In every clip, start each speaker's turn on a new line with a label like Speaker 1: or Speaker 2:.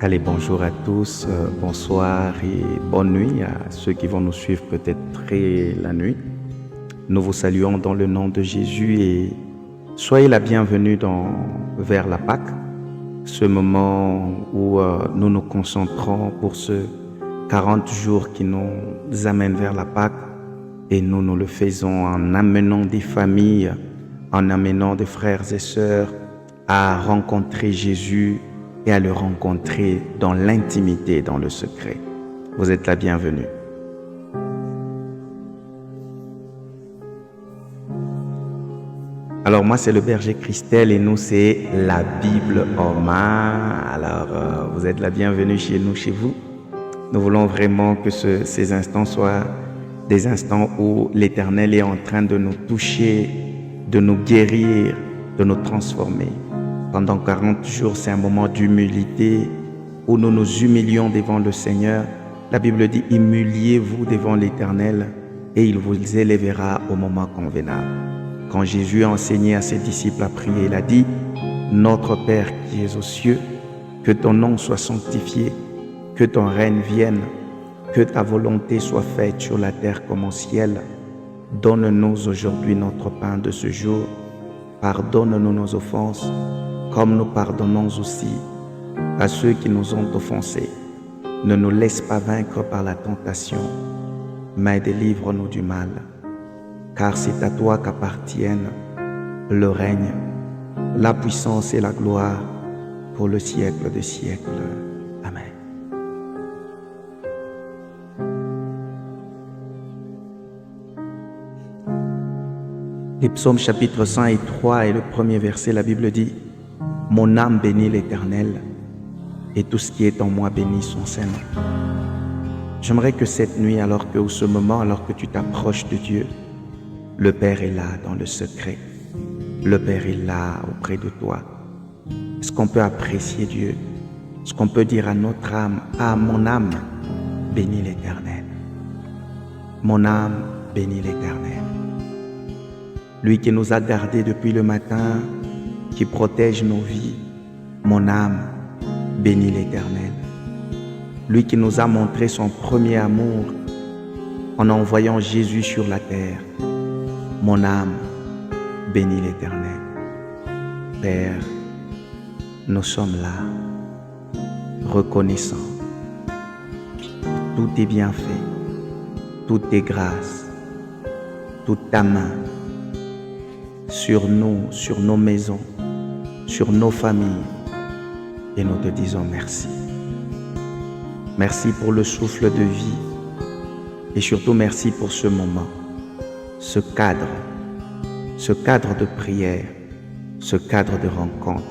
Speaker 1: Allez, bonjour à tous, bonsoir et bonne nuit à ceux qui vont nous suivre peut-être très la nuit. Nous vous saluons dans le nom de Jésus et soyez la bienvenue vers la Pâque, ce moment où nous nous concentrons pour ce 40 jours qui nous amènent vers la Pâque et nous le faisons en amenant des familles, en amenant des frères et sœurs à rencontrer Jésus et à le rencontrer dans l'intimité, dans le secret. Vous êtes la bienvenue. Alors moi, c'est le berger Christelle et nous, c'est la Bible en main. Alors, vous êtes la bienvenue chez nous, chez vous. Nous voulons vraiment que ces instants soient des instants où l'Éternel est en train de nous toucher, de nous guérir, de nous transformer. Pendant 40 jours, c'est un moment d'humilité où nous nous humilions devant le Seigneur. La Bible dit, humiliez-vous devant l'Éternel et il vous élèvera au moment convenable. Quand Jésus a enseigné à ses disciples à prier, il a dit, notre Père qui es aux cieux, que ton nom soit sanctifié, que ton règne vienne, que ta volonté soit faite sur la terre comme au ciel. Donne-nous aujourd'hui notre pain de ce jour. Pardonne-nous nos offenses, comme nous pardonnons aussi à ceux qui nous ont offensés. Ne nous laisse pas vaincre par la tentation, mais délivre-nous du mal. Car c'est à toi qu'appartiennent le règne, la puissance et la gloire pour le siècle des siècles. Amen. Les psaumes chapitre 103 et le premier verset, la Bible dit, « Mon âme bénit l'Éternel, et tout ce qui est en moi bénit son Saint-Nom. » J'aimerais que cette nuit, ou ce moment, alors que tu t'approches de Dieu, le Père est là dans le secret. Le Père est là auprès de toi. Est-ce qu'on peut apprécier Dieu? Est-ce qu'on peut dire à notre âme, « Ah, mon âme, bénis l'Éternel. Mon âme, bénis l'Éternel. » Lui qui nous a gardés depuis le matin, qui protège nos vies, mon âme, bénis l'Éternel. Lui qui nous a montré son premier amour en envoyant Jésus sur la terre, mon âme, bénis l'Éternel. Père, nous sommes là, reconnaissants. Tout est bien fait, tout est grâce, toute ta main sur nous, sur nos maisons, sur nos familles, et nous te disons merci. Merci pour le souffle de vie et surtout merci pour ce moment, ce cadre de prière, ce cadre de rencontre,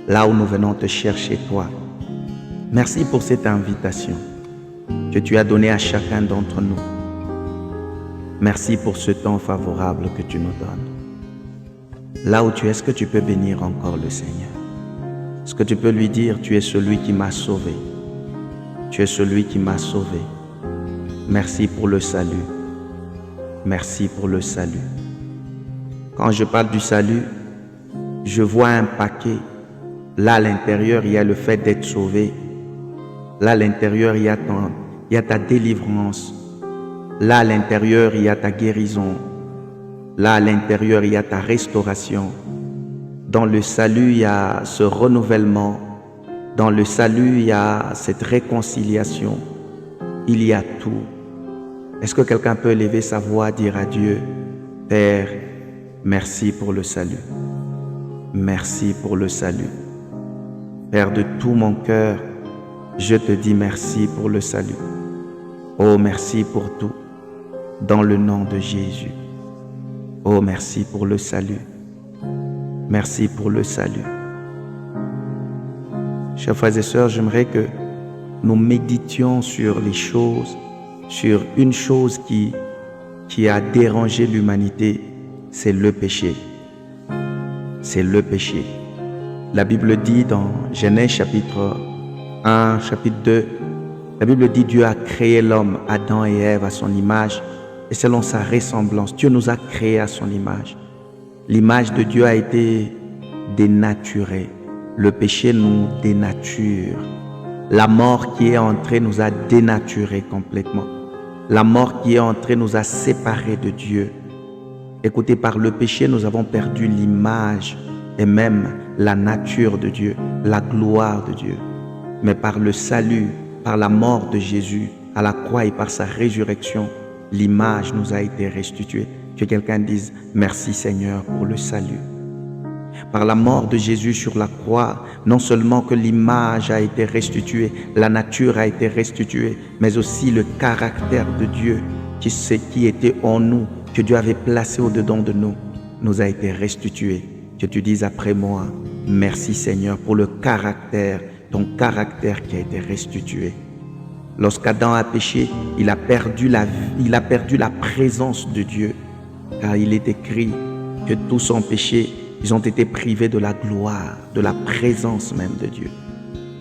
Speaker 1: là où nous venons te chercher toi. Merci pour cette invitation que tu as donnée à chacun d'entre nous. Merci pour ce temps favorable que tu nous donnes. Là où tu es, est-ce que tu peux bénir encore le Seigneur? Est-ce que tu peux lui dire, tu es celui qui m'a sauvé? Tu es celui qui m'a sauvé. Merci pour le salut. Merci pour le salut. Quand je parle du salut, je vois un paquet. Là, à l'intérieur, il y a le fait d'être sauvé. Là, à l'intérieur, il y a ta délivrance. Là, à l'intérieur, il y a ta guérison. Là, à l'intérieur, il y a ta restauration. Dans le salut, il y a ce renouvellement. Dans le salut, il y a cette réconciliation. Il y a tout. Est-ce que quelqu'un peut élever sa voix, dire à Dieu, Père, merci pour le salut. Merci pour le salut. Père, de tout mon cœur, je te dis merci pour le salut. Oh, merci pour tout. Dans le nom de Jésus. Oh, merci pour le salut. Merci pour le salut. Chers frères et sœurs, j'aimerais que nous méditions sur les choses, sur une chose qui a dérangé l'humanité, c'est le péché. C'est le péché. La Bible dit dans Genèse chapitre 1, chapitre 2, la Bible dit Dieu a créé l'homme, Adam et Ève, à son image et selon sa ressemblance. Dieu nous a créés à son image. L'image de Dieu a été dénaturée. Le péché nous dénature. La mort qui est entrée nous a dénaturés complètement. La mort qui est entrée nous a séparés de Dieu. Écoutez, par le péché, nous avons perdu l'image et même la nature de Dieu, la gloire de Dieu. Mais par le salut, par la mort de Jésus à la croix et par sa résurrection, l'image nous a été restituée. Que quelqu'un dise merci Seigneur pour le salut. Par la mort de Jésus sur la croix, non seulement que l'image a été restituée, la nature a été restituée, mais aussi le caractère de Dieu qui était en nous, que Dieu avait placé au-dedans de nous, nous a été restitué. Que tu dises après moi, merci Seigneur pour le caractère, ton caractère qui a été restitué. Lorsqu'Adam a péché, il a perdu la présence de Dieu, car il est écrit que tous ont péché, ils ont été privés de la gloire, de la présence même de Dieu.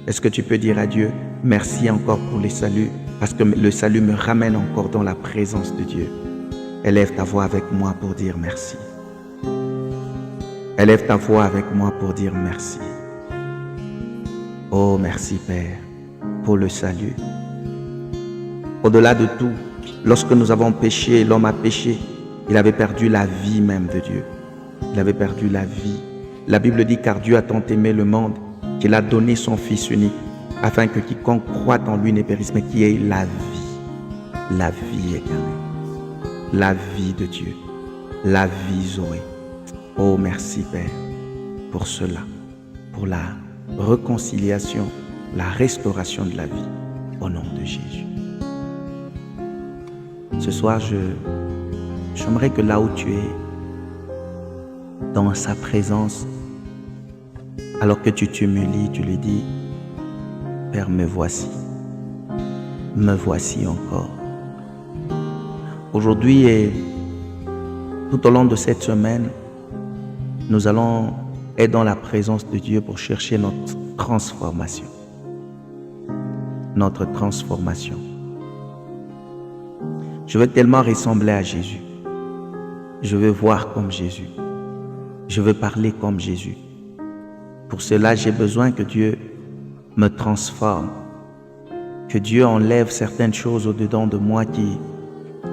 Speaker 1: Est-ce que tu peux dire à Dieu, merci encore pour le salut, parce que le salut me ramène encore dans la présence de Dieu. Élève ta voix avec moi pour dire merci. Élève ta voix avec moi pour dire merci. Oh, merci Père, pour le salut. Au-delà de tout, lorsque nous avons péché, l'homme a péché, il avait perdu la vie même de Dieu. Il avait perdu la vie. La Bible dit car Dieu a tant aimé le monde qu'il a donné son Fils unique, afin que quiconque croit en lui ne périsse, mais qu'il ait la vie éternelle, la vie de Dieu, la vie Zoé. Oh, merci Père pour cela, pour la réconciliation, la restauration de la vie, au nom de Jésus. Ce soir, j'aimerais que là où tu es, dans sa présence, alors que tu t'humilies, tu lui dis, Père, me voici encore. Aujourd'hui et tout au long de cette semaine, nous allons être dans la présence de Dieu pour chercher notre transformation. Notre transformation. Je veux tellement ressembler à Jésus. Je veux voir comme Jésus. Je veux parler comme Jésus. Pour cela, j'ai besoin que Dieu me transforme. Que Dieu enlève certaines choses au-dedans de moi qui,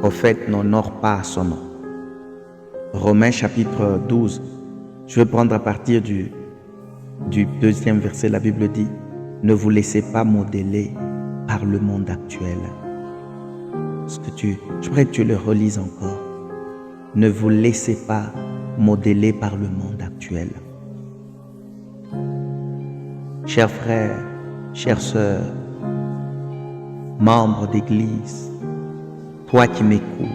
Speaker 1: au fait, n'honorent pas son nom. Romains chapitre 12. Je vais prendre à partir du 2e verset. La Bible dit, ne vous laissez pas modeler par le monde actuel. J'aimerais que tu le relises encore. Ne vous laissez pas modeler par le monde actuel. Chers frères, chères sœurs, membres d'église, toi qui m'écoutes,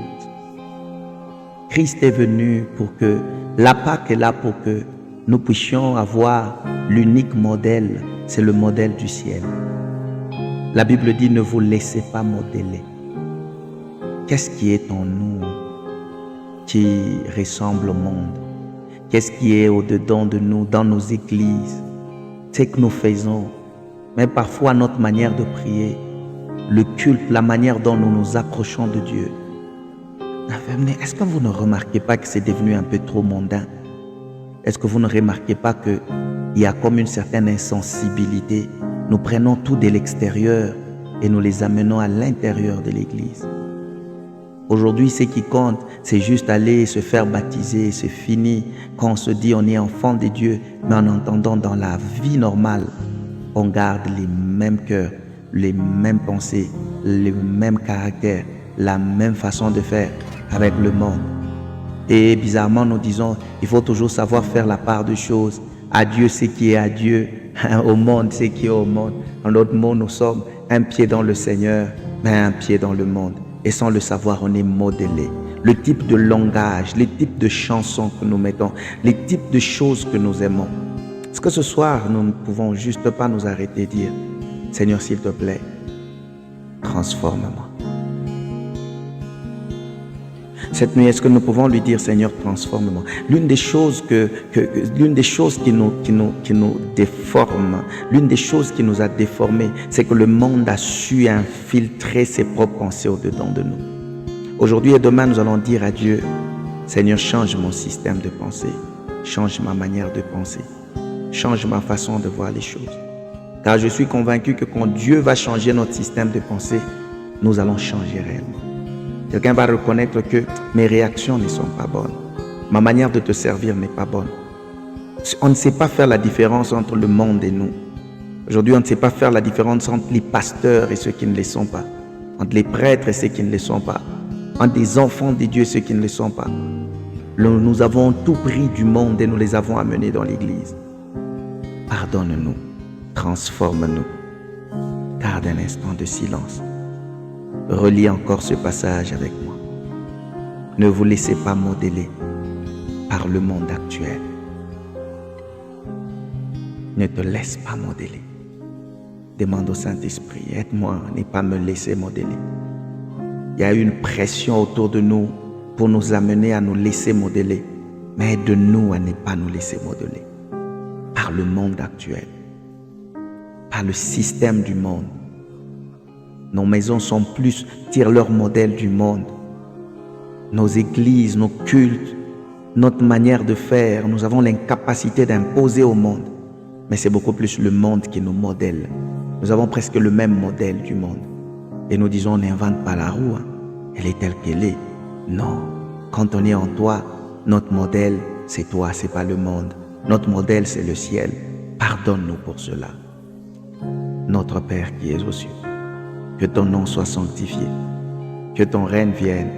Speaker 1: Christ est venu pour que la Pâque est là pour que nous puissions avoir l'unique modèle, c'est le modèle du ciel. La Bible dit ne vous laissez pas modeler. Qu'est-ce qui est en nous qui ressemble au monde? Qu'est-ce qui est au-dedans de nous, dans nos églises? C'est que nous faisons, mais parfois notre manière de prier, le culte, la manière dont nous nous approchons de Dieu. Est-ce que vous ne remarquez pas que c'est devenu un peu trop mondain? Est-ce que vous ne remarquez pas qu'il y a comme une certaine insensibilité? Nous prenons tout de l'extérieur et nous les amenons à l'intérieur de l'église. Aujourd'hui, ce qui compte, c'est juste aller se faire baptiser, c'est fini. Quand on se dit on est enfant de Dieu, mais en entendant dans la vie normale, on garde les mêmes cœurs, les mêmes pensées, le même caractère, la même façon de faire avec le monde. Et bizarrement, nous disons, il faut toujours savoir faire la part de choses. À Dieu, ce qui est à Dieu, au monde, ce qui est au monde. En d'autres mots, nous sommes un pied dans le Seigneur, mais un pied dans le monde. Et sans le savoir, on est modelé. Le type de langage, les types de chansons que nous mettons, les types de choses que nous aimons. Est-ce que ce soir, nous ne pouvons juste pas nous arrêter et dire, Seigneur, s'il te plaît, transforme-moi. Cette nuit, est-ce que nous pouvons lui dire, Seigneur, transforme-moi? L'une des choses qui nous déforme, l'une des choses qui nous a déformés, c'est que le monde a su infiltrer ses propres pensées au-dedans de nous. Aujourd'hui et demain, nous allons dire à Dieu, Seigneur, change mon système de pensée, change ma manière de penser, change ma façon de voir les choses. Car je suis convaincu que quand Dieu va changer notre système de pensée, nous allons changer réellement. Quelqu'un va reconnaître que mes réactions ne sont pas bonnes. Ma manière de te servir n'est pas bonne. On ne sait pas faire la différence entre le monde et nous. Aujourd'hui, on ne sait pas faire la différence entre les pasteurs et ceux qui ne le sont pas, entre les prêtres et ceux qui ne le sont pas, entre les enfants de Dieu et ceux qui ne le sont pas. Nous avons tout pris du monde et nous les avons amenés dans l'église. Pardonne-nous, transforme-nous. Garde un instant de silence. Relis encore ce passage avec moi. Ne vous laissez pas modeler par le monde actuel. Ne te laisse pas modeler. Demande au Saint-Esprit, aide-moi à ne pas me laisser modeler. Il y a une pression autour de nous pour nous amener à nous laisser modeler. Mais aide-nous à ne pas nous laisser modeler par le monde actuel, par le système du monde. Nos maisons tirent leur modèle du monde. Nos églises, nos cultes, notre manière de faire, nous avons l'incapacité d'imposer au monde. Mais c'est beaucoup plus le monde qui nous modèle. Nous avons presque le même modèle du monde. Et nous disons, on n'invente pas la roue, elle est telle qu'elle est. Non, quand on est en toi, notre modèle, c'est toi, c'est pas le monde. Notre modèle, c'est le ciel. Pardonne-nous pour cela. Notre Père qui es aux cieux, que ton nom soit sanctifié, que ton règne vienne,